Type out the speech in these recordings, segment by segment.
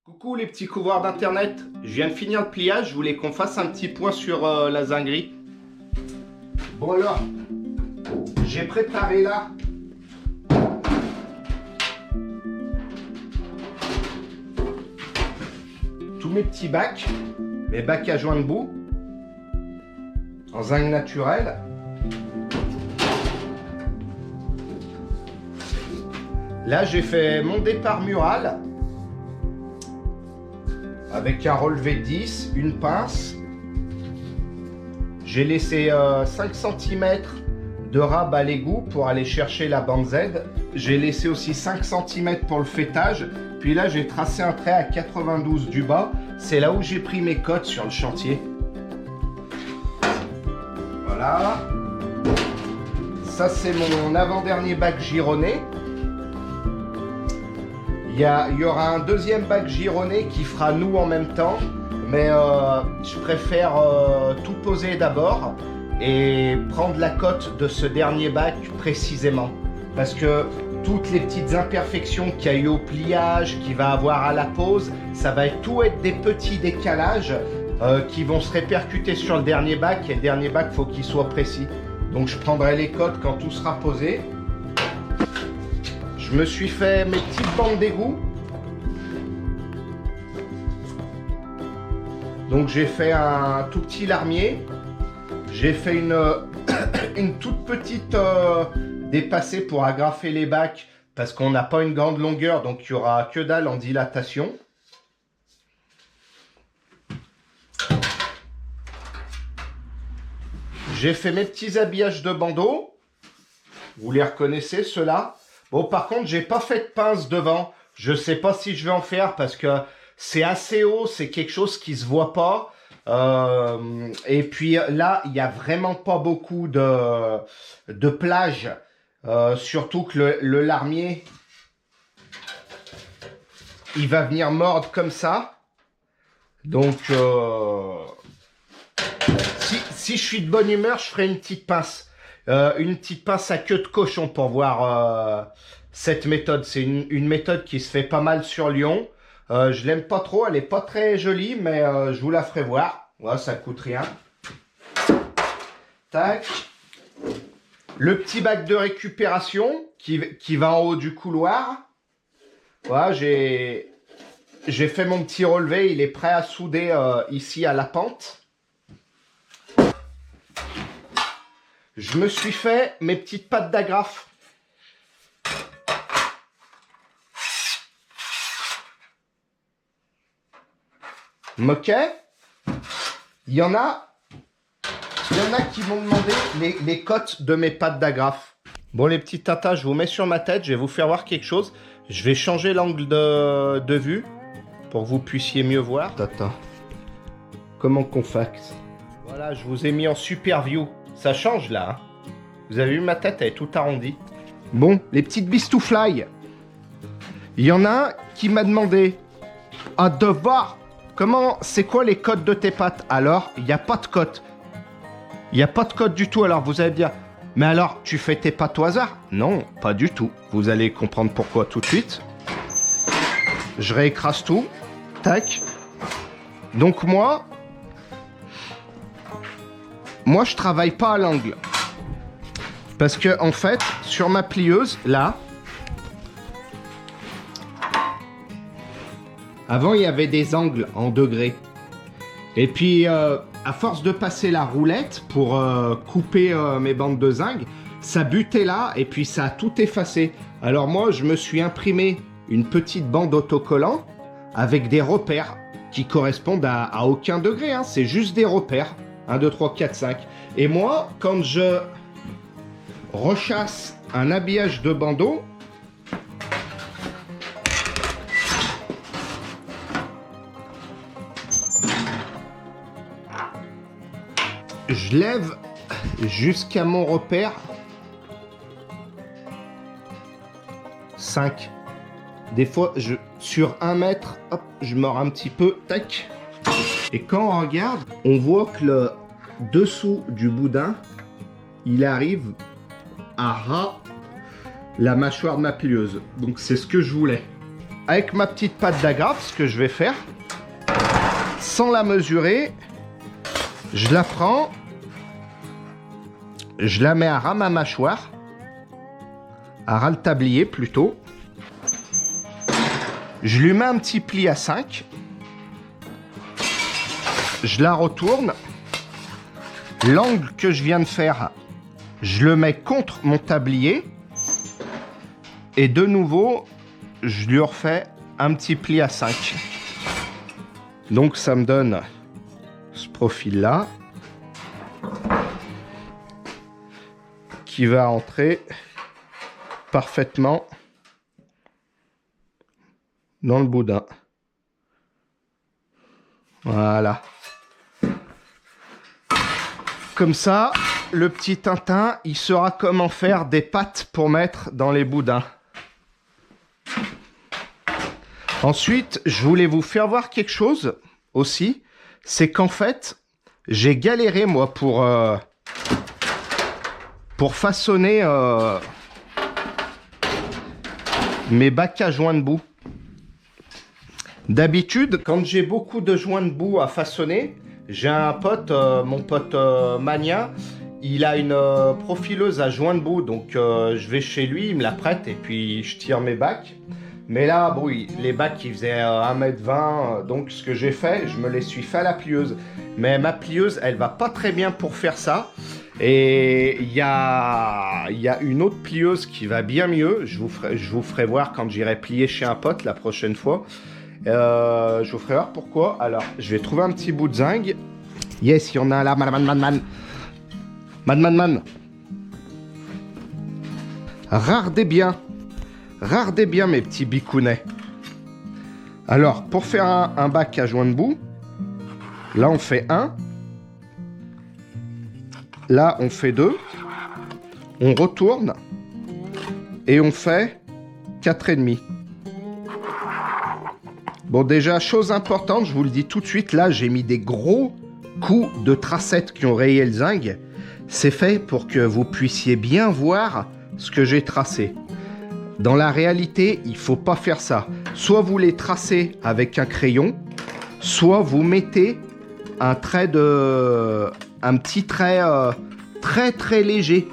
Coucou les petits couvreurs d'internet, je viens de finir le pliage, je voulais qu'on fasse un petit point sur la zinguerie. Bon alors, j'ai préparé là tous mes petits bacs, mes bacs à joint debout, en zinc naturel. Là j'ai fait mon départ mural. Avec un relevé de 10, une pince. J'ai laissé 5 cm de rab à l'égout pour aller chercher la bande Z. J'ai laissé aussi 5 cm pour le fêtage. Puis là, j'ai tracé un trait à 92 du bas. C'est là où j'ai pris mes cotes sur le chantier. Voilà. Ça, c'est mon avant-dernier bac gironné. Il y aura un deuxième bac gironné qui fera nous en même temps, mais je préfère tout poser d'abord et prendre la cote de ce dernier bac précisément. Parce que toutes les petites imperfections qu'il y a eu au pliage, qu'il va avoir à la pose, ça va tout être des petits décalages qui vont se répercuter sur le dernier bac, et le dernier bac, il faut qu'il soit précis. Donc je prendrai les cotes quand tout sera posé. Je me suis fait mes petites bandes d'égout. Donc j'ai fait un tout petit larmier. J'ai fait une toute petite dépassée pour agrafer les bacs parce qu'on n'a pas une grande longueur, donc il n'y aura que dalle en dilatation. J'ai fait mes petits habillages de bandeaux. Vous les reconnaissez ceux-là? Bon, par contre, j'ai pas fait de pince devant. Je sais pas si je vais en faire parce que c'est assez haut, c'est quelque chose qui se voit pas. Et puis là, il y a vraiment pas beaucoup de plage. Surtout que le larmier, il va venir mordre comme ça. Donc, si je suis de bonne humeur, je ferai une petite pince. Une petite pince à queue de cochon pour voir cette méthode. C'est une méthode qui se fait pas mal sur Lyon. Je l'aime pas trop, elle est pas très jolie, mais je vous la ferai voir. Ouais, ça coûte rien. Tac. Le petit bac de récupération qui va en haut du couloir. Voilà, j'ai fait mon petit relevé, il est prêt à souder ici à la pente. Je me suis fait mes petites pattes d'agrafe. Ok. Il y en a qui m'ont demandé les cotes de mes pattes d'agrafe. Bon les petits tatas, je vous mets sur ma tête, je vais vous faire voir quelque chose. Je vais changer l'angle de vue pour que vous puissiez mieux voir. Tata, comment qu'on faxe? Voilà, je vous ai mis en super view. Ça change là, hein. Vous avez vu ma tête, elle est tout arrondie. Bon, les petites bistouflailles. Il y en a un qui m'a demandé un devoir. Comment, c'est quoi les cotes de tes pattes? Alors, il n'y a pas de cote. Il n'y a pas de cote du tout. Alors, vous allez me dire, mais alors, tu fais tes pattes au hasard? Non, pas du tout. Vous allez comprendre pourquoi tout de suite. Je réécrase tout. Tac. Donc moi, je travaille pas à l'angle. Parce que, en fait, sur ma plieuse, là, avant, il y avait des angles en degrés. Et puis, à force de passer la roulette pour couper mes bandes de zinc, ça butait là et puis ça a tout effacé. Alors moi, je me suis imprimé une petite bande autocollant avec des repères qui correspondent à aucun degré, hein. C'est juste des repères. 1, 2, 3, 4, 5. Et moi, quand je rechasse un habillage de bandeau, je lève jusqu'à mon repère 5. Des fois, sur 1 mètre, hop, je mords un petit peu, tac. Et quand on regarde, on voit que le dessous du boudin, il arrive à ras la mâchoire de ma plieuse. Donc c'est ce que je voulais. avec ma petite pâte d'agrafe, ce que je vais faire, sans la mesurer, je la prends, je la mets à ras ma mâchoire, à ras le tablier plutôt. Je lui mets un petit pli à 5. Je la retourne. L'angle que je viens de faire, je le mets contre mon tablier. Et de nouveau, je lui refais un petit pli à 5. Donc ça me donne ce profil-là. Qui va entrer parfaitement dans le boudin. Voilà. Comme ça, le petit Tintin, il saura comment faire des pâtes pour mettre dans les boudins. Ensuite, je voulais vous faire voir quelque chose aussi. C'est qu'en fait, j'ai galéré moi pour façonner mes bacs à joints de boue. D'habitude, quand j'ai beaucoup de joints de boue à façonner, j'ai un pote, mon pote Mania, il a une profileuse à joints de boue, donc je vais chez lui, il me la prête et puis je tire mes bacs. Mais là, bon, les bacs, ils faisaient 1,20 m, donc ce que j'ai fait, je me les suis fait à la plieuse. Mais ma plieuse, elle va pas très bien pour faire ça. Et il y a une autre plieuse qui va bien mieux. Je vous ferai voir quand j'irai plier chez un pote la prochaine fois. Je vous ferai voir pourquoi. Alors, je vais trouver un petit bout de zinc. Yes, il y en a là. Man. Rardez bien. Rardez bien, mes petits bicounets. Alors, pour faire un bac à joint de boue, là, on fait 1. Là, on fait 2. On retourne. Et on fait 4,5. Bon, déjà, chose importante, je vous le dis tout de suite, là, j'ai mis des gros coups de tracettes qui ont rayé le zinc. C'est fait pour que vous puissiez bien voir ce que j'ai tracé. Dans la réalité, il ne faut pas faire ça. Soit vous les tracez avec un crayon, soit vous mettez un petit trait très léger.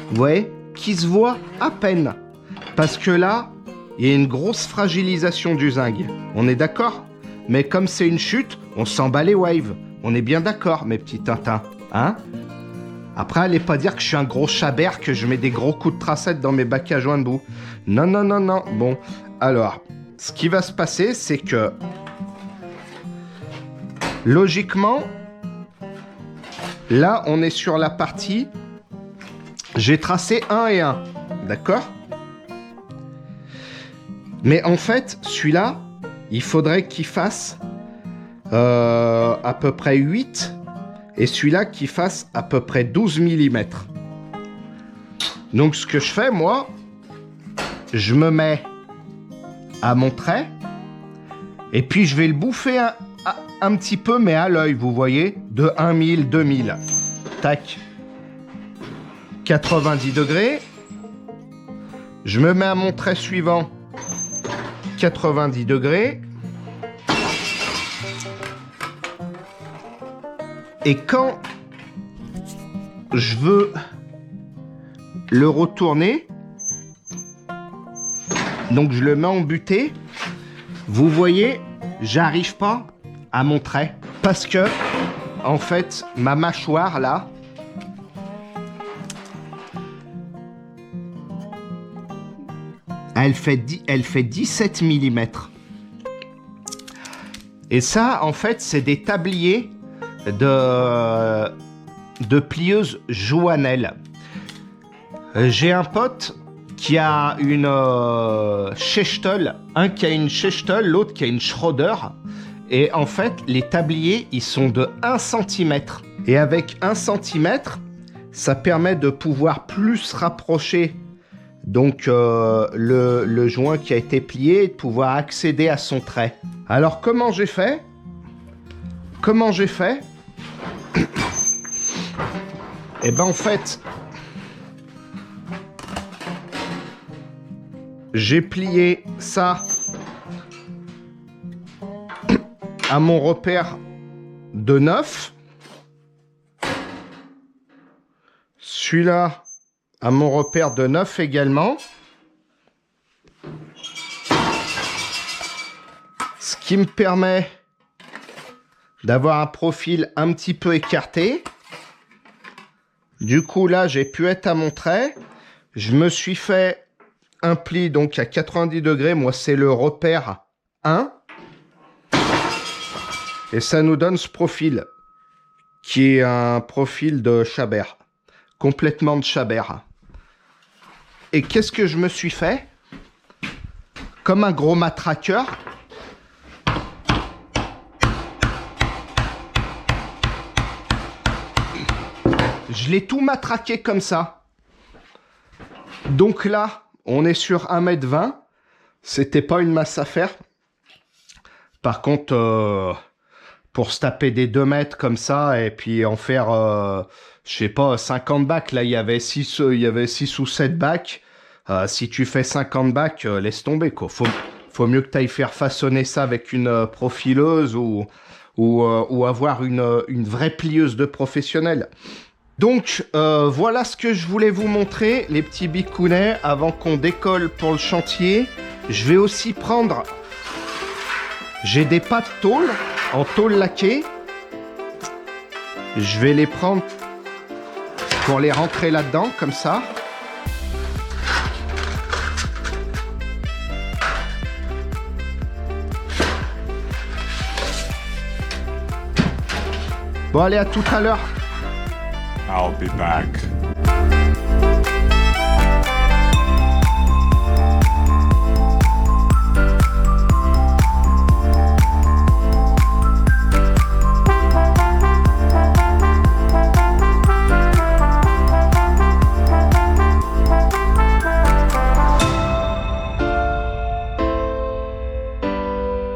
Vous voyez, qui se voit à peine. Parce que là, il y a une grosse fragilisation du zinc. On est d'accord? Mais comme c'est une chute, on s'en bat les waves. On est bien d'accord, mes petits Tintins. Hein? Après, allez pas dire que je suis un gros chabert, que je mets des gros coups de tracette dans mes bacs à joints de boue. Non. Bon, alors, ce qui va se passer, c'est que... Logiquement, là, on est sur la partie... J'ai tracé 1 et 1. D'accord? Mais en fait, celui-là, il faudrait qu'il fasse à peu près 8... Et celui-là qui fasse à peu près 12 mm. Donc ce que je fais, moi, je me mets à mon trait. Et puis je vais le bouffer un petit peu, mais à l'œil, vous voyez, de 1000, 2000. Tac. 90 degrés. Je me mets à mon trait suivant. 90 degrés. Et quand je veux le retourner, donc je le mets en butée, vous voyez, j'arrive pas à mon trait. Parce que, en fait, ma mâchoire, là, elle fait 17 mm. Et ça, en fait, c'est des tabliers de plieuse Joannelle. J'ai un pote qui a une Schechtel, un qui a une Schechtel, l'autre qui a une Schroeder. Et en fait, les tabliers, ils sont de 1 cm. Et avec 1 cm, ça permet de pouvoir plus rapprocher donc le joint qui a été plié et de pouvoir accéder à son trait. Alors, comment j'ai fait? Et ben en fait, j'ai plié ça à mon repère de 9. Celui-là à mon repère de 9 également. Ce qui me permet d'avoir un profil un petit peu écarté. Du coup, là, j'ai pu être à mon trait. Je me suis fait un pli donc à 90 degrés. Moi, c'est le repère 1. Et ça nous donne ce profil, qui est un profil de Chabert. Complètement de Chabert. Et qu'est-ce que je me suis fait? Comme un gros matraqueur. Je l'ai tout matraqué comme ça. Donc là, on est sur 1m20. C'était pas une masse à faire. Par contre, pour se taper des 2 mètres comme ça et puis en faire, je sais pas, 50 bacs. Là, il y avait 6 ou 7 bacs. Si tu fais 50 bacs, laisse tomber, quoi. Faut mieux que tu ailles faire façonner ça avec une profileuse ou avoir une vraie plieuse de professionnel. Donc, voilà ce que je voulais vous montrer, les petits bicounets, avant qu'on décolle pour le chantier. Je vais aussi prendre... J'ai des pâtes tôle, en tôle laquée. Je vais les prendre pour les rentrer là-dedans, comme ça. Bon, allez, à tout à l'heure. I'll be back.